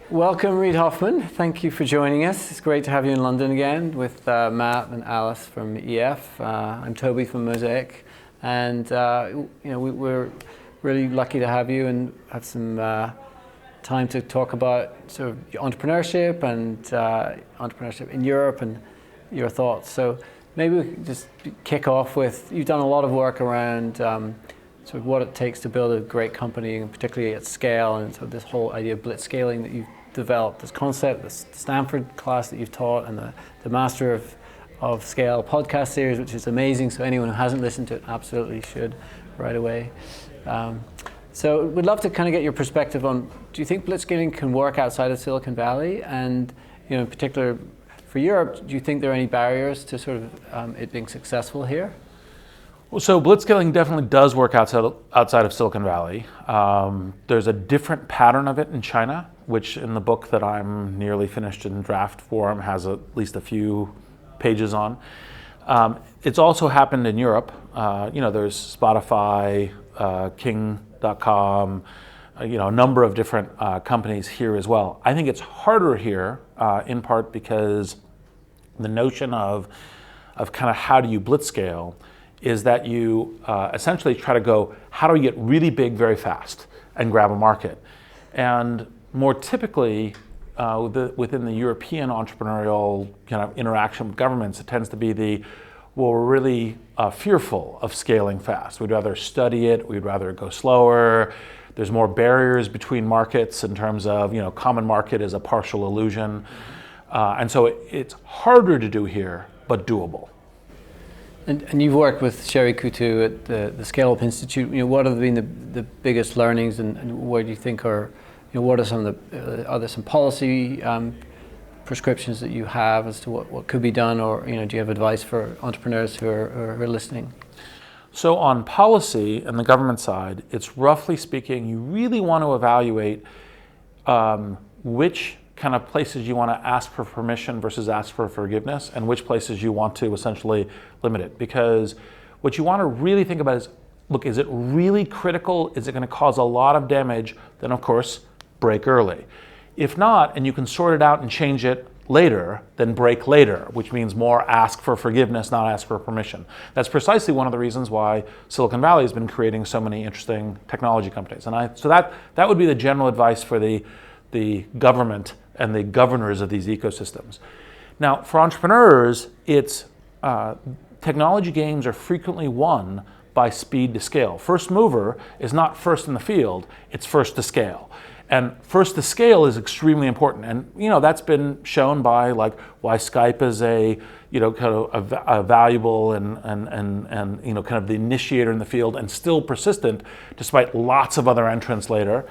Welcome, Reid Hoffman. Thank you for joining us. It's great to have you in London again with Matt and Alice from EF. I'm Toby from Mosaic, and we're really lucky to have you and have some time to talk about sort of entrepreneurship and entrepreneurship in Europe and your thoughts. So maybe we can just kick off with, you've done a lot of work around sort of what it takes to build a great company, and particularly at scale, and so this whole idea of blitzscaling that you've developed, this concept, this Stanford class that you've taught, and the Master of Scale podcast series, which is amazing. So anyone who hasn't listened to it absolutely should right away. So we'd love to kind of get your perspective on, do you think blitzscaling can work outside of Silicon Valley? And in particular for Europe, do you think there are any barriers to sort of it being successful here? Well, so blitzscaling definitely does work outside of Silicon Valley. There's a different pattern of it in China, which in the book that I'm nearly finished in draft form has at least a few pages on. It's also happened in Europe. There's Spotify, King.com, a number of different companies here as well. I think it's harder here, in part because the notion of kind of how do you blitzscale is that you essentially try to go, how do we get really big very fast and grab a market? And more typically, within the European entrepreneurial kind of interaction with governments, it tends to be we're really fearful of scaling fast. We'd rather study it, we'd rather go slower. There's more barriers between markets in terms of, common market is a partial illusion. And so it's harder to do here, but doable. And you've worked with Sherry Coutu at the Scale Up Institute. What have been the biggest learnings, and where do you think what are some of are there some policy prescriptions that you have as to what could be done, or do you have advice for entrepreneurs who are listening? So on policy and the government side, it's roughly speaking, you really want to evaluate which kind of places you want to ask for permission versus ask for forgiveness, and which places you want to essentially limit it. Because what you want to really think about is, look, is it really critical? Is it going to cause a lot of damage? Then of course, break early. If not, and you can sort it out and change it later, then break later, which means more ask for forgiveness, not ask for permission. That's precisely one of the reasons why Silicon Valley has been creating so many interesting technology companies. And so that would be the general advice for the government and the governors of these ecosystems. Now, for entrepreneurs, it's technology games are frequently won by speed to scale. First mover is not first in the field, it's first to scale. And first to scale is extremely important. And that's been shown by why Skype is a valuable and kind of the initiator in the field and still persistent despite lots of other entrants later.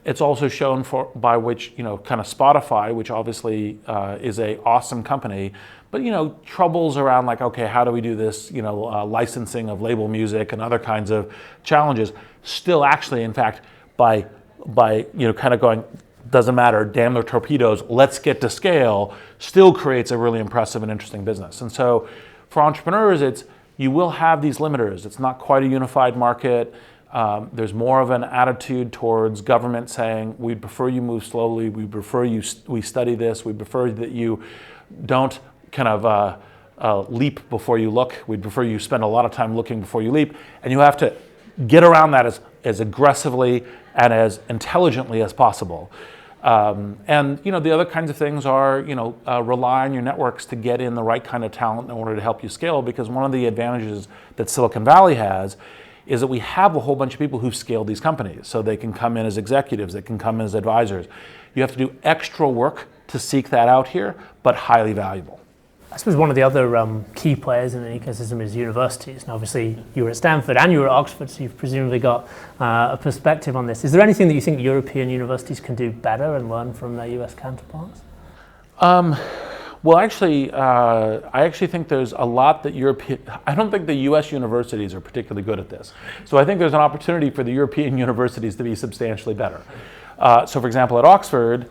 It's also shown by which, kind of Spotify, which obviously is a awesome company, but, troubles around okay, how do we do this, licensing of label music and other kinds of challenges, still actually, in fact, by kind of going, doesn't matter, damn the torpedoes, let's get to scale, still creates a really impressive and interesting business. And so for entrepreneurs, you will have these limiters. It's not quite a unified market. There's more of an attitude towards government saying, we'd prefer you move slowly, we prefer we study this, we prefer that you don't kind of leap before you look, we'd prefer you spend a lot of time looking before you leap, and you have to get around that as aggressively and as intelligently as possible. And the other kinds of things are, rely on your networks to get in the right kind of talent in order to help you scale, because one of the advantages that Silicon Valley has is that we have a whole bunch of people who've scaled these companies. So they can come in as executives, they can come in as advisors. You have to do extra work to seek that out here, but highly valuable. I suppose one of the other key players in the ecosystem is universities. And obviously you were at Stanford and you were at Oxford, so you've presumably got a perspective on this. Is there anything that you think European universities can do better and learn from their US counterparts? Well, actually, I actually think there's a lot that I don't think the US universities are particularly good at this. So I think there's an opportunity for the European universities to be substantially better. So for example, at Oxford,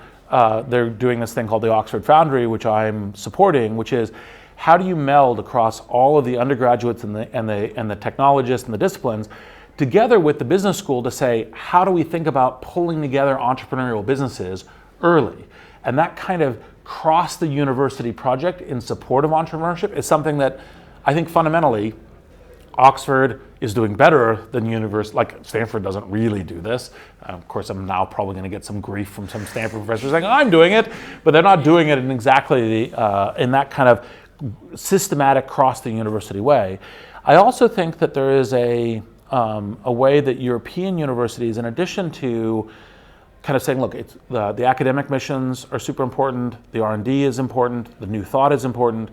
they're doing this thing called the Oxford Foundry, which I'm supporting, which is how do you meld across all of the undergraduates and the technologists and the disciplines together with the business school to say, how do we think about pulling together entrepreneurial businesses early? And that kind of cross the university project in support of entrepreneurship is something that I think fundamentally Oxford is doing better than university. Like Stanford doesn't really do this. Of course, I'm now probably going to get some grief from some Stanford professors saying I'm doing it, but they're not doing it in exactly in that kind of systematic cross the university way. I also think that there is a way that European universities, in addition to kind of saying, look, it's the academic missions are super important, the R&D is important, the new thought is important,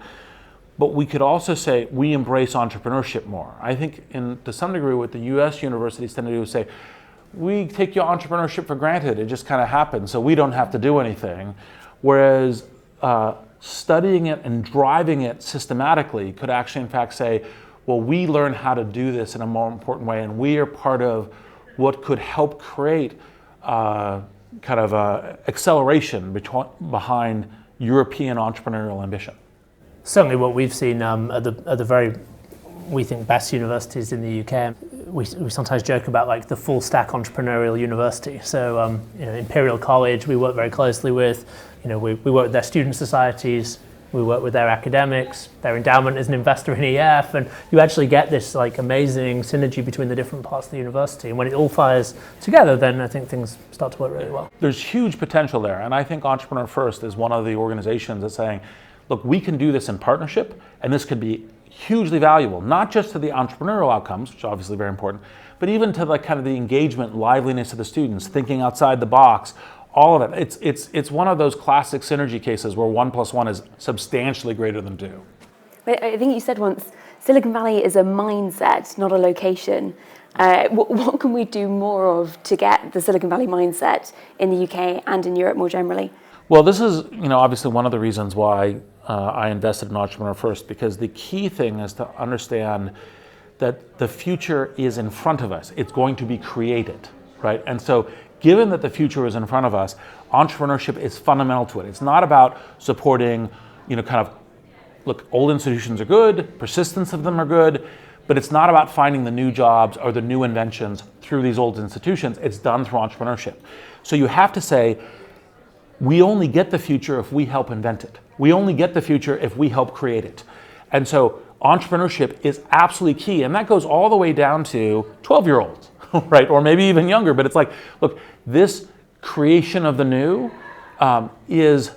but we could also say we embrace entrepreneurship more. I think to some degree what the US universities tend to do is say, we take your entrepreneurship for granted, it just kind of happens, so we don't have to do anything. Whereas studying it and driving it systematically could actually in fact say, well, we learn how to do this in a more important way, and we are part of what could help create kind of acceleration behind European entrepreneurial ambition. Certainly what we've seen at the very, we think, best universities in the UK, we sometimes joke about like the full stack entrepreneurial university. So Imperial College we work very closely with, we work with their student societies, we work with their academics, their endowment is an investor in EF, and you actually get this like amazing synergy between the different parts of the university. And when it all fires together, then I think things start to work really well. There's huge potential there, and I think Entrepreneur First is one of the organizations that's saying, look, we can do this in partnership, and this could be hugely valuable, not just to the entrepreneurial outcomes, which are obviously very important, but even to the kind of the engagement, liveliness of the students, thinking outside the box, all of it. It's one of those classic synergy cases where 1 + 1 is substantially greater than 2. But I think you said once, Silicon Valley is a mindset, not a location. What can we do more of to get the Silicon Valley mindset in the UK and in Europe more generally? Well, this is obviously one of the reasons why I invested in Entrepreneur First, because the key thing is to understand that the future is in front of us. It's going to be created, right? And so given that the future is in front of us, entrepreneurship is fundamental to it. It's not about supporting, look, old institutions are good, persistence of them are good, but it's not about finding the new jobs or the new inventions through these old institutions. It's done through entrepreneurship. So you have to say, we only get the future if we help invent it. We only get the future if we help create it. And so entrepreneurship is absolutely key. And that goes all the way down to 12-year-olds, right? Or maybe even younger. But it's like, look, this creation of the new is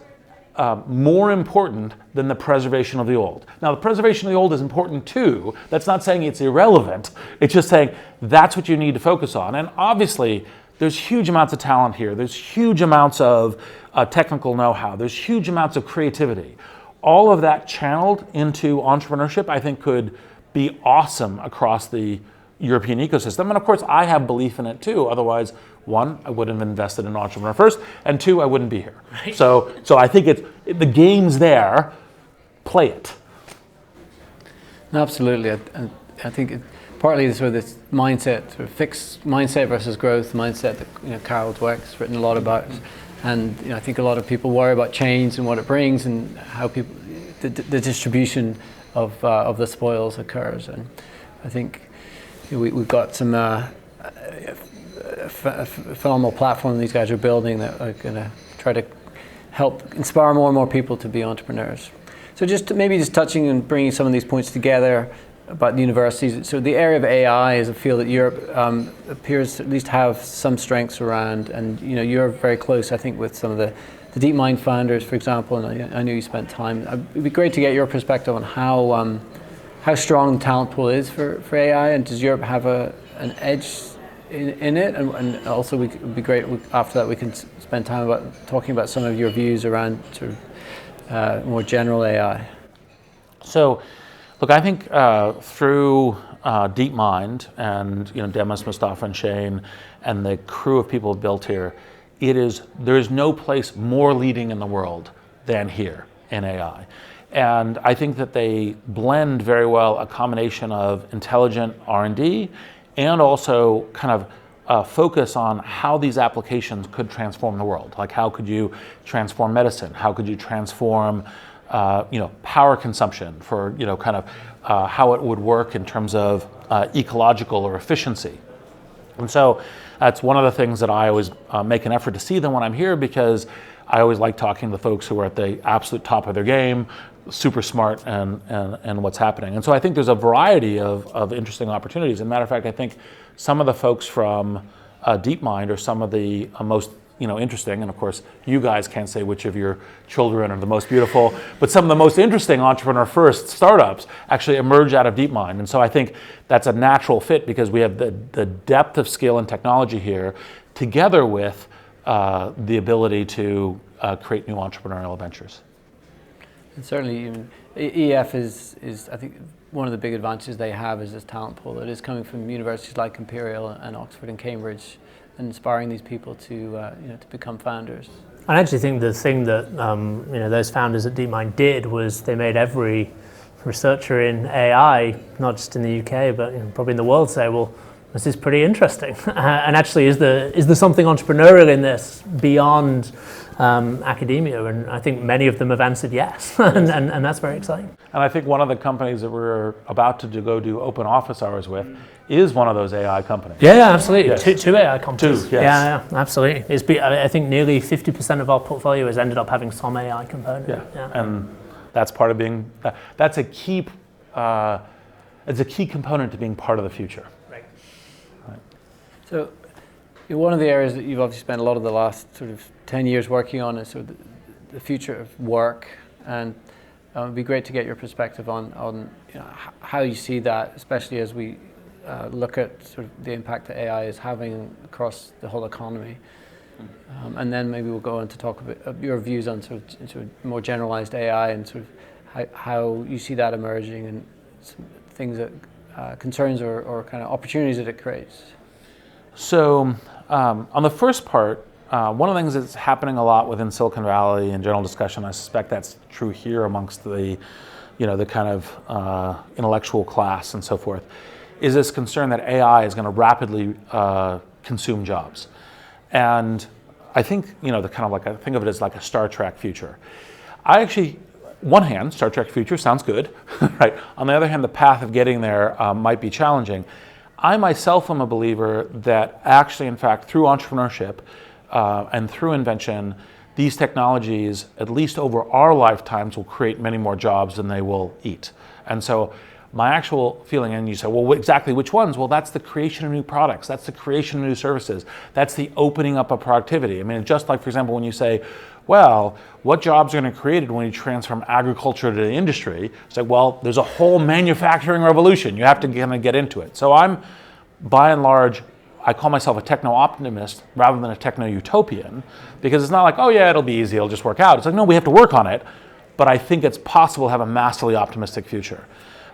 more important than the preservation of the old. Now, the preservation of the old is important too. That's not saying it's irrelevant. It's just saying that's what you need to focus on. And obviously, there's huge amounts of talent here. There's huge amounts of technical know-how. There's huge amounts of creativity. All of that channeled into entrepreneurship, I think, could be awesome across the European ecosystem. And of course, I have belief in it too. Otherwise, one, I wouldn't have invested in Entrepreneur First, and two, I wouldn't be here. Right. So I think the game's there. Play it. No, absolutely. I think partly sort of this mindset, sort of fixed mindset versus growth mindset that Carol Dweck's written a lot about, and I think a lot of people worry about change and what it brings and how people the distribution of the spoils occurs. And I think we've got some phenomenal platform these guys are building that are going to try to help inspire more and more people to be entrepreneurs. So just touching and bringing some of these points together about the universities. So the area of AI is a field that Europe appears to at least have some strengths around, and you're very close, I think, with some of the DeepMind founders, for example, and I know you spent time. It'd be great to get your perspective on how strong the talent pool is for AI, and does Europe have an edge in it? And also, it would be great after that we can spend time talking about some of your views around sort of more general AI. So, look, I think through DeepMind and Demis, Mustafa, and Shane, and the crew of people built here, there is no place more leading in the world than here in AI. And I think that they blend very well a combination of intelligent R&D and also kind of focus on how these applications could transform the world. Like, how could you transform medicine? How could you transform power consumption for kind of how it would work in terms of ecological or efficiency, And so that's one of the things that I always make an effort to see them when I'm here, because I always like talking to folks who are at the absolute top of their game, super smart, and what's happening. And so I think there's a variety of interesting opportunities. As a matter of fact, I think some of the folks from DeepMind are some of the most interesting, and of course you guys can't say which of your children are the most beautiful, but some of the most interesting entrepreneur first startups actually emerge out of DeepMind. And so I think that's a natural fit, because we have the depth of skill and technology here, together with the ability to create new entrepreneurial ventures. And certainly EF is I think one of the big advantages they have is this talent pool that is coming from universities like Imperial and Oxford and Cambridge, and inspiring these people to to become founders. I actually think the thing that those founders at DeepMind did was they made every researcher in AI, not just in the UK but probably in the world, say, well, this is pretty interesting. And actually, is there something entrepreneurial in this beyond academia? And I think many of them have answered yes, and that's very exciting. And I think one of the companies that we're about to go do open office hours with is one of those AI companies. Yeah, absolutely. Yes. Two AI companies. Two, yes. Yeah, absolutely. I think nearly 50% of our portfolio has ended up having some AI component. Yeah. And that's part of being. That's a key. It's a key component to being part of the future. Right. So, one of the areas that you've obviously spent a lot of the last sort of 10 years working on is sort of the future of work, and it'd be great to get your perspective on how you see that, especially as we look at sort of the impact that AI is having across the whole economy. And then maybe we'll go on to talk a bit of your views on sort of more generalized AI and sort of how you see that emerging, and some things that concerns or kind of opportunities that it creates. So on the first part, one of the things that's happening a lot within Silicon Valley in general discussion, I suspect that's true here amongst the kind of intellectual class and so forth, is this concern that AI is going to rapidly consume jobs. And I think, I think of it as like a Star Trek future. I actually, one hand, Star Trek future sounds good, right? On the other hand, the path of getting there might be challenging. I myself am a believer that actually, in fact, through entrepreneurship and through invention, these technologies, at least over our lifetimes, will create many more jobs than they will eat. And so my actual feeling, and you say, well, exactly which ones? Well, that's the creation of new products. That's the creation of new services. That's the opening up of productivity. I mean, just like, for example, when you say, well, what jobs are going to be created when you transform agriculture to the industry? It's like, well, there's a whole manufacturing revolution. You have to kind of get into it. So I'm, by and large, I call myself a techno-optimist rather than a techno-utopian, because it's not like, oh yeah, it'll be easy, it'll just work out. It's like, no, we have to work on it, but I think it's possible to have a massively optimistic future.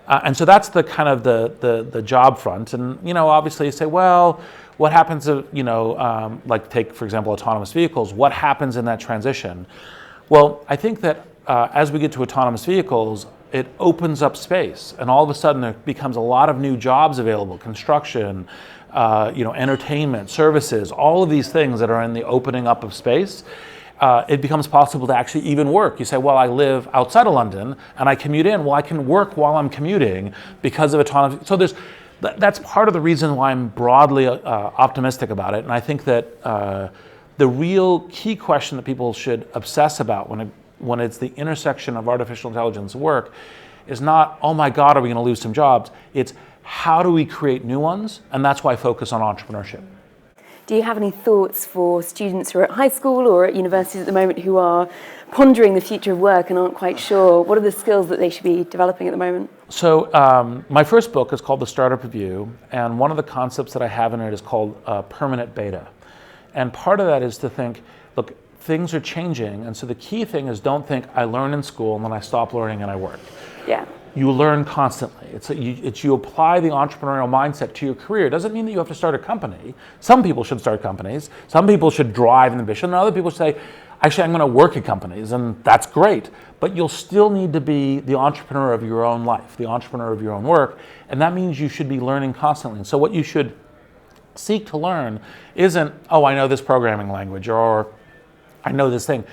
And so that's the kind of the job front. And, obviously you say, well, what happens to, like take, for example, autonomous vehicles, what happens in that transition? Well, I think that as we get to autonomous vehicles, it opens up space, and all of a sudden there becomes a lot of new jobs available, construction, entertainment, services, all of these things that are in the opening up of space. It becomes possible to actually even work. You say, well, I live outside of London and I commute in. Well, I can work while I'm commuting because of autonomy. So that's part of the reason why I'm broadly optimistic about it. And I think that the real key question that people should obsess about when it's the intersection of artificial intelligence work is not, oh my God, are we going to lose some jobs? It's how do we create new ones? And that's why I focus on entrepreneurship. Do you have any thoughts for students who are at high school or at universities at the moment who are pondering the future of work and aren't quite sure? What are the skills that they should be developing at the moment? So my first book is called The Startup Review, and one of the concepts that I have in it is called permanent beta. And part of that is to think, look, things are changing, and so the key thing is don't think I learn in school and then I stop learning and I work. Yeah. You learn constantly. You apply the entrepreneurial mindset to your career. It doesn't mean that you have to start a company. Some people should start companies. Some people should drive an ambition. And other people say, actually, I'm going to work at companies, and that's great. But you'll still need to be the entrepreneur of your own life, the entrepreneur of your own work, and that means you should be learning constantly. And so what you should seek to learn isn't, oh, I know this programming language, or I know this thing,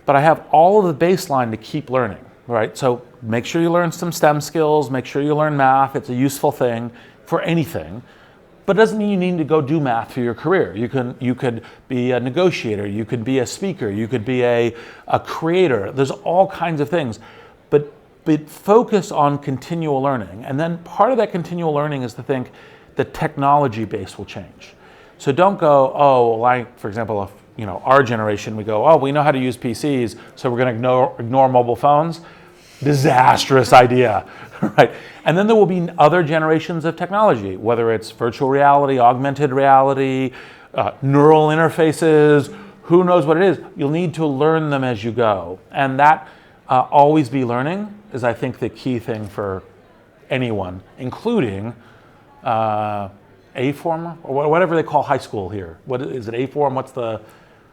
but I have all of the baseline to keep learning. Right, so make sure you learn some STEM skills, make sure you learn math. It's a useful thing for anything, But it doesn't mean you need to go do math for your career. You could be a negotiator, you could be a speaker, you could be a creator. There's all kinds of things. But focus on continual learning. And then part of that continual learning is to think the technology base will change. So don't go, oh, like, for example, our generation, we go, oh, we know how to use PCs, so we're going to ignore mobile phones. Disastrous idea, right? And then there will be other generations of technology, whether it's virtual reality, augmented reality, neural interfaces, who knows what it is. You'll need to learn them as you go. And that always be learning is, I think, the key thing for anyone, including A-form, or whatever they call high school here. What is it, A-form? What's the...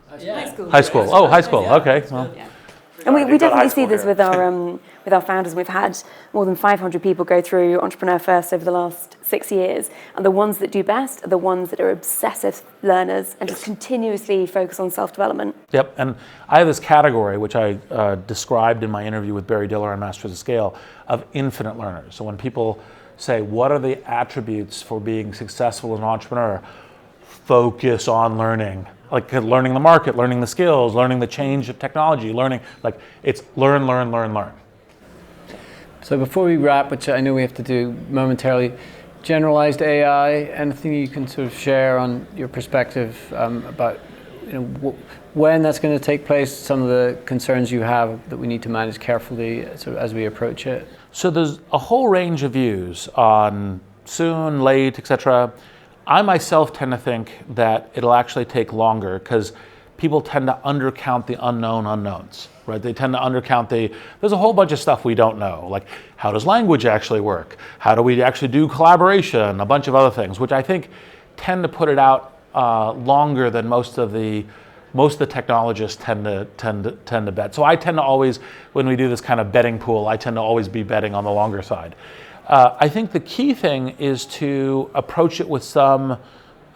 High school. High school. Oh, high school. Okay. Well, and we definitely see this with our founders. We've had more than 500 people go through Entrepreneur First over the last 6 years. And the ones that do best are the ones that are obsessive learners and just continuously focus on self-development. Yep. And I have this category, which I described in my interview with Barry Diller on Masters of Scale, of infinite learners. So when people say, what are the attributes for being successful as an entrepreneur? Focus on learning. Like learning the market, learning the skills, learning the change of technology, learning, like it's learn, learn, learn, learn. So before we wrap, which I know we have to do momentarily, generalized AI, anything you can sort of share on your perspective about when that's going to take place, some of the concerns you have that we need to manage carefully sort of as we approach it? So there's a whole range of views on soon, late, etc. I myself tend to think that it'll actually take longer because people tend to undercount the unknown unknowns, right? They tend to undercount there's a whole bunch of stuff we don't know, like how does language actually work? How do we actually do collaboration? A bunch of other things, which I think tend to put it out longer than most of the technologists tend to bet. So I tend to always, when we do this kind of betting pool, I tend to always be betting on the longer side. I think the key thing is to approach it with some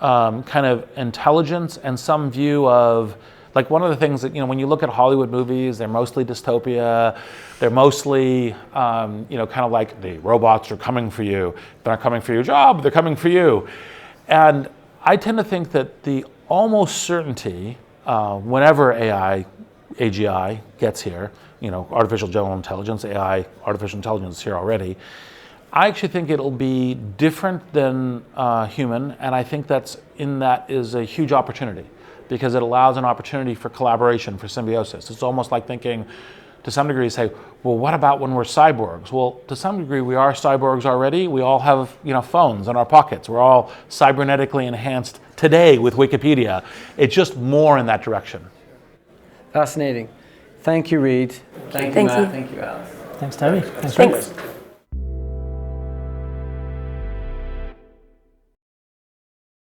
kind of intelligence and some view of, like one of the things that, when you look at Hollywood movies, they're mostly dystopia, they're mostly, kind of like the robots are coming for you. They're not coming for your job, they're coming for you. And I tend to think that the almost certainty, whenever AGI gets here, artificial general intelligence, AI, artificial intelligence is here already, I actually think it'll be different than human, and I think that is a huge opportunity because it allows an opportunity for collaboration, for symbiosis. It's almost like thinking, to some degree, say, well, what about when we're cyborgs? Well, to some degree, we are cyborgs already. We all have, phones in our pockets. We're all cybernetically enhanced today with Wikipedia. It's just more in that direction. Fascinating. Thank you, Reid. Thank you, Matt. Thank you, Alice. Thanks, Toby. Thanks.